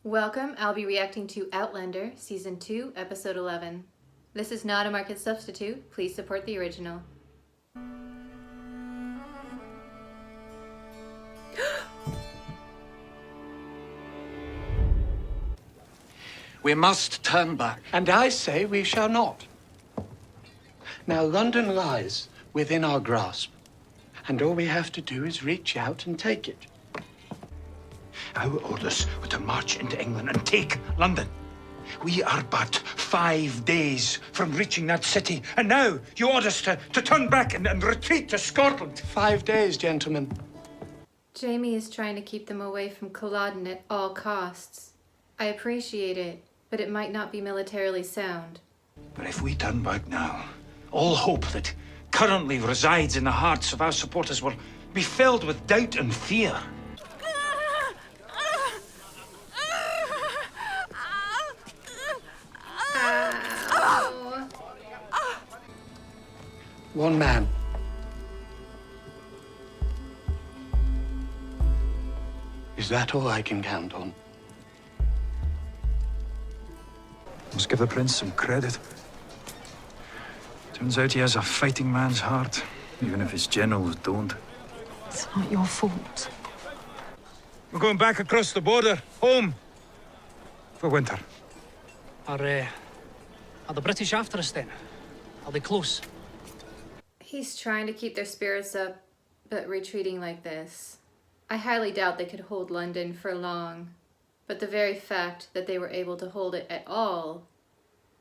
Welcome, I'll be reacting to Outlander, Season 2, Episode 11. This is not a market substitute, please support the original. We must turn back. And I say we shall not. Now, London lies within our grasp, and all we have to do is reach out and take it. Our orders were to march into England and take London. We are but 5 days from reaching that city, and now you order us to turn back and retreat to Scotland. 5 days, gentlemen. Jamie is trying to keep them away from Culloden at all costs. I appreciate it, but it might not be militarily sound. But if we turn back now, all hope that currently resides in the hearts of our supporters will be filled with doubt and fear. One man. Is that all I can count on? Must give the prince some credit. Turns out he has a fighting man's heart, even if his generals don't. It's not your fault. We're going back across the border, home, for winter. Are the British after us then? Are they close? He's trying to keep their spirits up, but retreating like this. I highly doubt they could hold London for long, but the very fact that they were able to hold it at all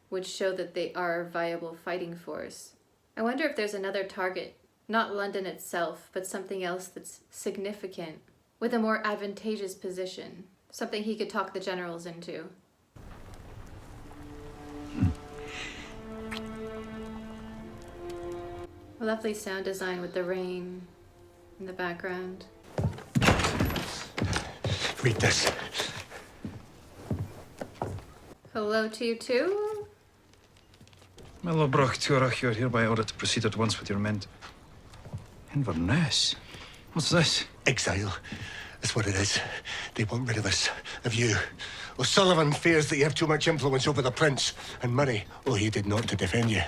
would show that they are a viable fighting force. I wonder if there's another target, not London itself, but something else that's significant, with a more advantageous position, something he could talk the generals into. A lovely sound design with the rain in the background. Read this. Hello to you too. Millowbrook, Tuarach, you are hereby ordered to proceed at once with your men. Inverness? What's this? Exile. That's what it is. They want rid of us, of you. O'Sullivan fears that you have too much influence over the prince. And Murray, he did naught to defend you.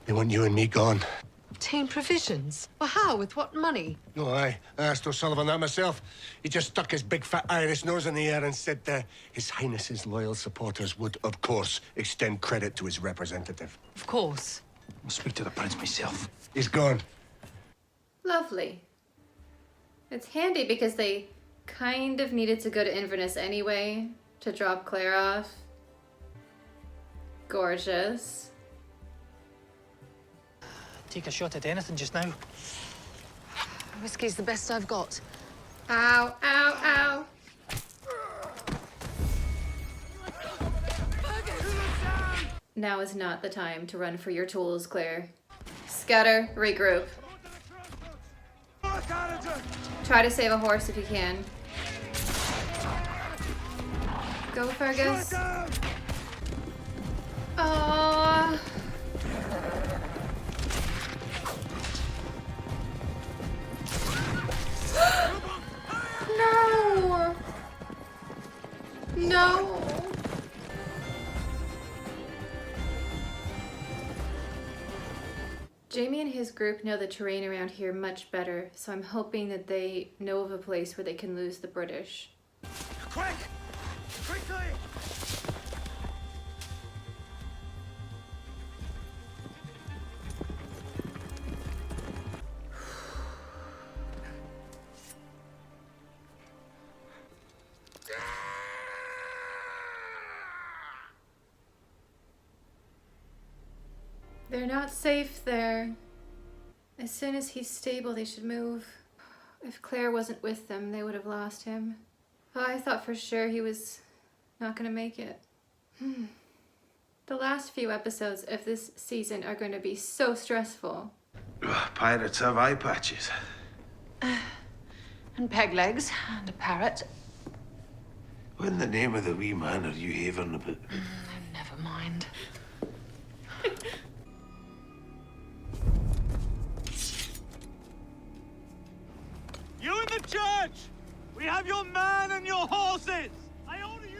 They want you and me gone. Obtain provisions? Well, how? With what money? No, I asked O'Sullivan that myself. He just stuck his big fat Irish nose in the air and said His Highness's loyal supporters would, of course, extend credit to his representative. Of course. I'll speak to the prince myself. He's gone. Lovely. It's handy because they kind of needed to go to Inverness anyway to drop Claire off. Gorgeous. Take a shot at anything just now. Whiskey's the best I've got. Ow, ow, ow. Now is not the time to run for your tools, Claire. Scatter, regroup. Try to save a horse if you can. Go, Fergus. Aww. No! No! Jamie and his group know the terrain around here much better, so I'm hoping that they know of a place where they can lose the British. Quick! Quickly! They're not safe there. As soon as he's stable, they should move. If Claire wasn't with them, they would have lost him. Oh, I thought for sure he was not gonna make it. The last few episodes of this season are going to be so stressful. Pirates have eye patches. And peg legs and a parrot. What in the name of the wee man are you having about? Never mind. You in the church! We have your man and your horses! I order you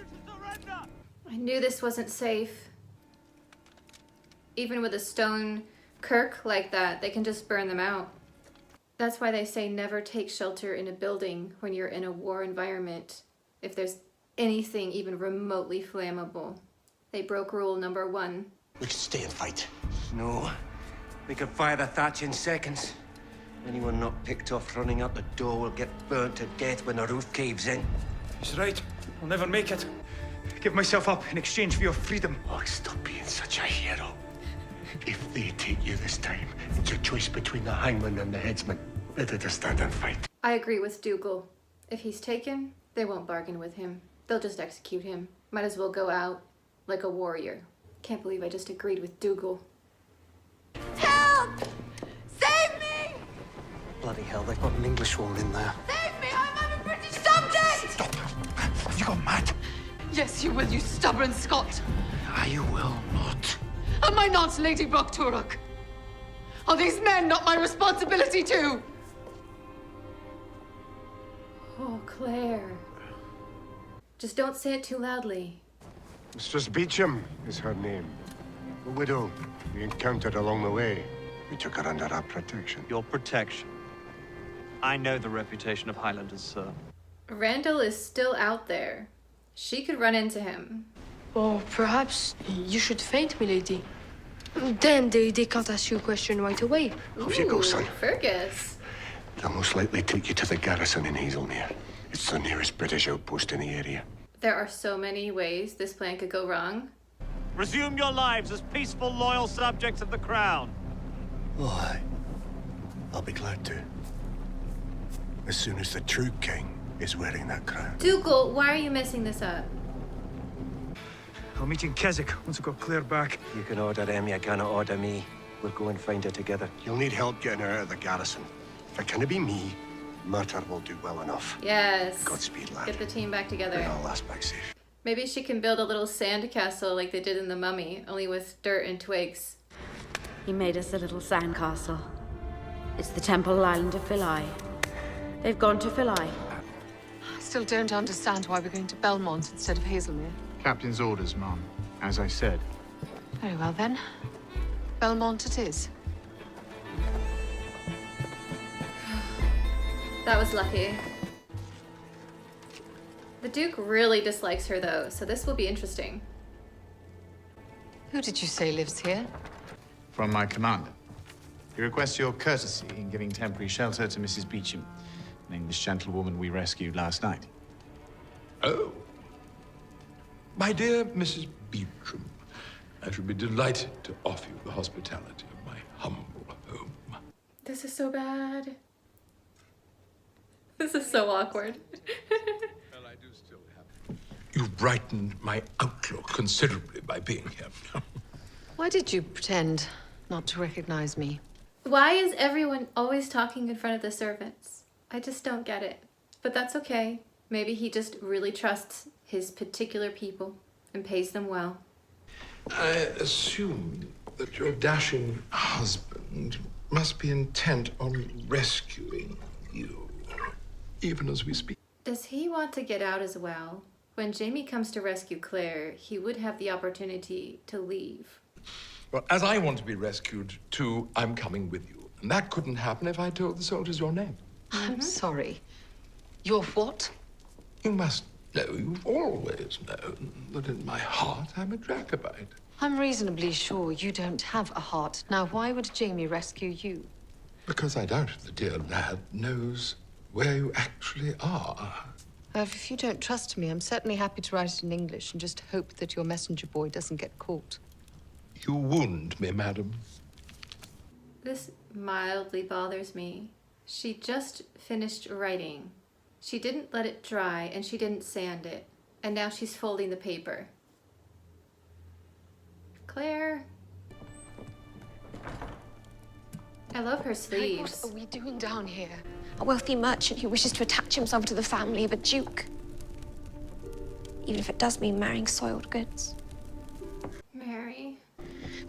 I knew this wasn't safe. Even with a stone kirk like that, they can just burn them out. That's why they say never take shelter in a building when you're in a war environment. If there's anything even remotely flammable. They broke rule number 1. We can stay and fight. No. We can fire the thatch in seconds. Anyone not picked off running out the door will get burnt to death when the roof caves in. He's right. I'll never make it. Give myself up in exchange for your freedom. Oh, stop being such a hero. If they take you this time, it's a choice between the hangman and the headsman. Better to stand and fight. I agree with Dougal. If he's taken, they won't bargain with him. They'll just execute him. Might as well go out like a warrior. Can't believe I just agreed with Dougal. Help! Save me! Bloody hell, they've got an English woman in there. Save me! I'm a British subject! Stop. Have you gone mad? Yes, you will, you stubborn Scot. I will not. Am I not Lady Brockturrock? Are these men not my responsibility too? Oh, Claire. Just don't say it too loudly. Mistress Beecham is her name. A widow we encountered along the way. We took her under our protection. Your protection. I know the reputation of Highlanders, sir. Randall is still out there. She could run into him. Or perhaps you should faint, milady. Then they can't ask you a question right away. Off you go, son. Fergus. They'll most likely take you to the garrison in Hazelmere. It's the nearest British outpost in the area. There are so many ways this plan could go wrong. Resume your lives as peaceful, loyal subjects of the crown. Oh, aye. I'll be glad to. As soon as the true king is wearing that crown. Dougal, why are you messing this up? I'll meet you in Keswick once I've got Claire back. You can order them, you cannot order me. We'll go and find her together. You'll need help getting her out of the garrison. If it can't be me, Murder will do well enough. Yes. Godspeed, lad. Get the team back together. Bring all aspects safe. Maybe she can build a little sand castle like they did in The Mummy, only with dirt and twigs. He made us a little sand castle. It's the Temple Island of Philae. They've gone to Philae. I still don't understand why we're going to Belmont instead of Hazelmere. Captain's orders, Mum. As I said. Very well then. Belmont it is. That was lucky. The Duke really dislikes her though, so this will be interesting. Who did you say lives here? From my commander. He requests your courtesy in giving temporary shelter to Mrs. Beecham, an English gentlewoman we rescued last night. Oh. My dear Mrs. Beecham, I should be delighted to offer you the hospitality of my humble home. This is so bad. This is so awkward. Well, I do still have. You've brightened my outlook considerably by being here. Why did you pretend not to recognize me? Why is everyone always talking in front of the servants? I just don't get it. But that's okay. Maybe he just really trusts his particular people and pays them well. I assume that your dashing husband must be intent on rescuing you, even as we speak. Does he want to get out as well? When Jamie comes to rescue Claire, he would have the opportunity to leave. Well, as I want to be rescued too, I'm coming with you. And that couldn't happen if I told the soldiers your name. I'm sorry. You're what? You must know, you've always known that in my heart I'm a Jacobite. I'm reasonably sure you don't have a heart. Now, why would Jamie rescue you? Because I doubt if the dear lad knows where you actually are. If you don't trust me, I'm certainly happy to write it in English and just hope that your messenger boy doesn't get caught. You wound me, madam. This mildly bothers me. She just finished writing. She didn't let it dry and she didn't sand it. And now she's folding the paper. Claire. I love her sleeves. What are we doing down here? A wealthy merchant who wishes to attach himself to the family of a duke. Even if it does mean marrying soiled goods. Mary.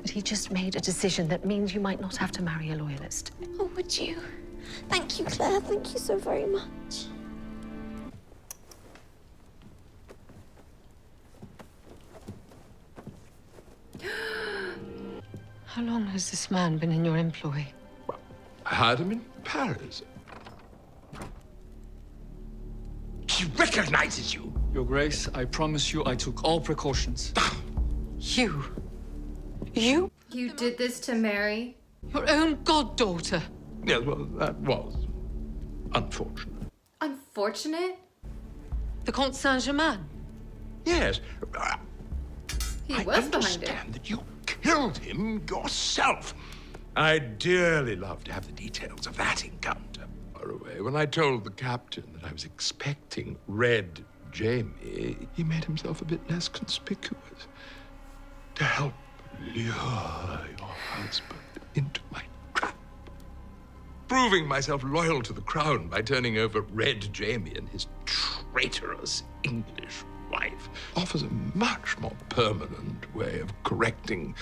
But he just made a decision that means you might not have to marry a loyalist. Oh, would you? Thank you, Claire. Thank you so very much. How long has this man been in your employ? I hired him in Paris. He recognizes you. Your Grace, I promise you I took all precautions. You? You? You did this to Mary? Your own goddaughter? Yes, well, that was unfortunate. Unfortunate? The Comte Saint-Germain? Yes. He I was behind it. understand that you killed him yourself. I'd dearly love to have the details of that encounter. Far away. When I told the captain that I was expecting Red Jamie, he made himself a bit less conspicuous to help lure your husband into my trap. Proving myself loyal to the crown by turning over Red Jamie and his traitorous English wife offers a much more permanent way of correcting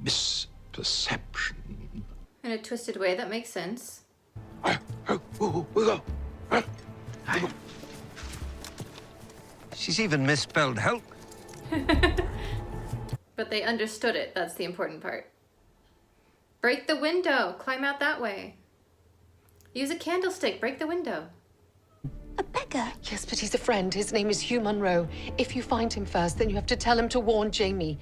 misperception. In a twisted way that makes sense. She's even misspelled help. But they understood it. That's the important part. Break the window. Climb out that way. Use a candlestick. Break the window. Yes, but he's a friend. His name is Hugh Munro. If you find him first, then you have to tell him to warn Jamie.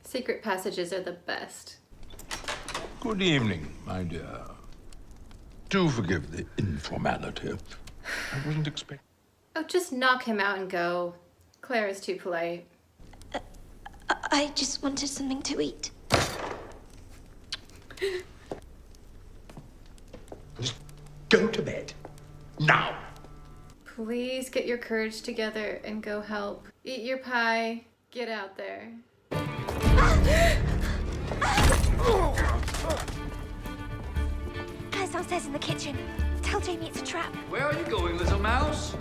Secret passages are the best. Good evening, my dear. Do forgive the informality. I wasn't expecting. Oh, just knock him out and go. Claire is too polite. I just wanted something to eat. Go to bed. Now. Please get your courage together and go help. Eat your pie. Get out there. Claire's downstairs in the kitchen. Tell Jamie it's a trap. Where are you going, little mouse?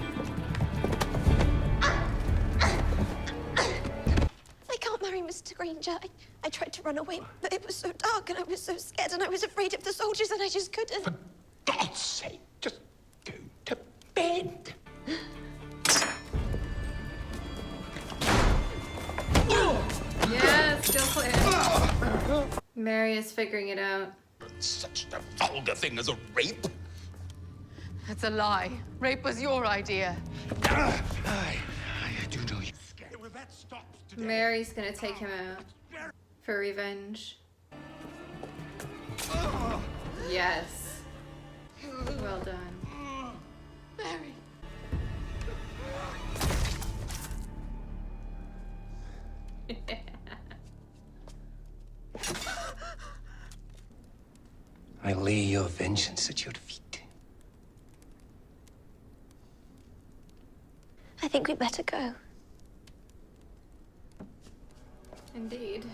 I can't marry Mr. Granger. I tried to run away, but it was so dark and I was so scared and I was afraid of the soldiers and I just couldn't. For God's sake, just go to bed. Yes, go Claire. Mary is figuring it out. Such a vulgar thing as a rape. That's a lie. Rape was your idea. I do know you. Well, that stops today. Mary's gonna take him out for revenge. Yes. Well done. Mary. I lay your vengeance at your feet. I think we'd better go. Indeed.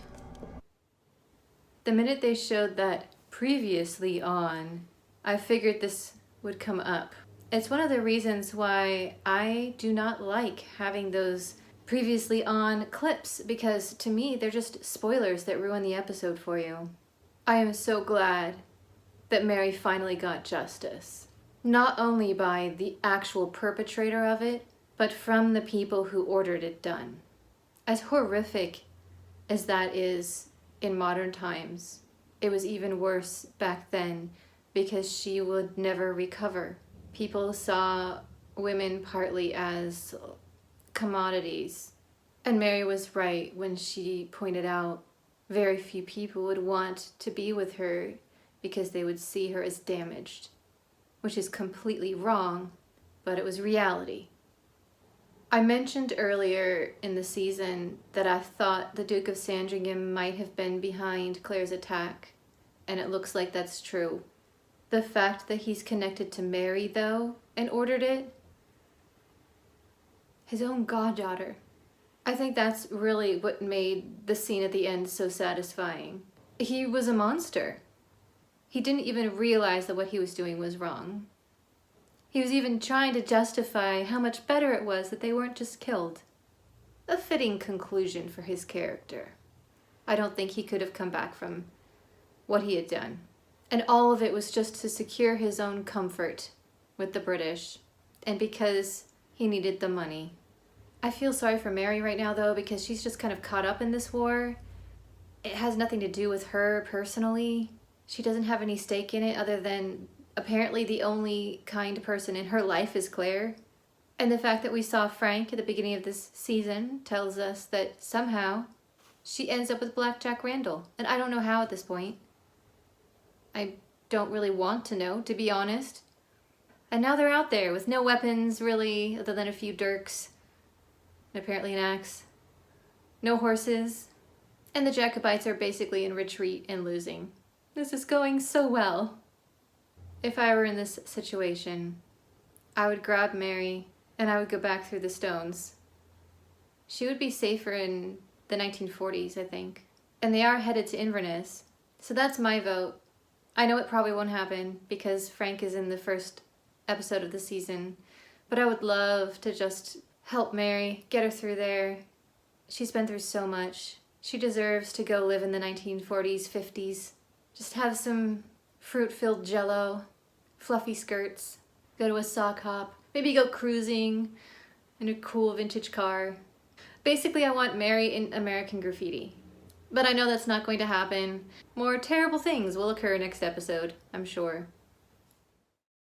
The minute they showed that previously on, I figured this would come up. It's one of the reasons why I do not like having those previously on clips, because to me they're just spoilers that ruin the episode for you. I am so glad that Mary finally got justice. Not only by the actual perpetrator of it, but from the people who ordered it done. As horrific as that is in modern times, it was even worse back then because she would never recover. People saw women partly as commodities. And Mary was right when she pointed out very few people would want to be with her because they would see her as damaged, which is completely wrong, but it was reality. I mentioned earlier in the season that I thought the Duke of Sandringham might have been behind Claire's attack, and it looks like that's true. The fact that he's connected to Mary, though, and ordered it, his own goddaughter. I think that's really what made the scene at the end so satisfying. He was a monster. He didn't even realize that what he was doing was wrong. He was even trying to justify how much better it was that they weren't just killed. A fitting conclusion for his character. I don't think he could have come back from what he had done. And all of it was just to secure his own comfort with the British, and because he needed the money. I feel sorry for Mary right now, though, because she's just kind of caught up in this war. It has nothing to do with her personally. She doesn't have any stake in it other than apparently the only kind person in her life is Claire. And the fact that we saw Frank at the beginning of this season tells us that somehow she ends up with Blackjack Randall. And I don't know how at this point. I don't really want to know, to be honest. And now they're out there with no weapons, really, other than a few dirks. And apparently an axe. No horses. And the Jacobites are basically in retreat and losing. This is going so well. If I were in this situation, I would grab Mary and I would go back through the stones. She would be safer in the 1940s, I think. And they are headed to Inverness. So that's my vote. I know it probably won't happen because Frank is in the first episode of the season. But I would love to just help Mary, get her through there. She's been through so much. She deserves to go live in the 1940s, 50s. Just have some fruit-filled jello, fluffy skirts, go to a sock hop, maybe go cruising in a cool vintage car. Basically, I want Mary in American Graffiti. But I know that's not going to happen. More terrible things will occur next episode, I'm sure.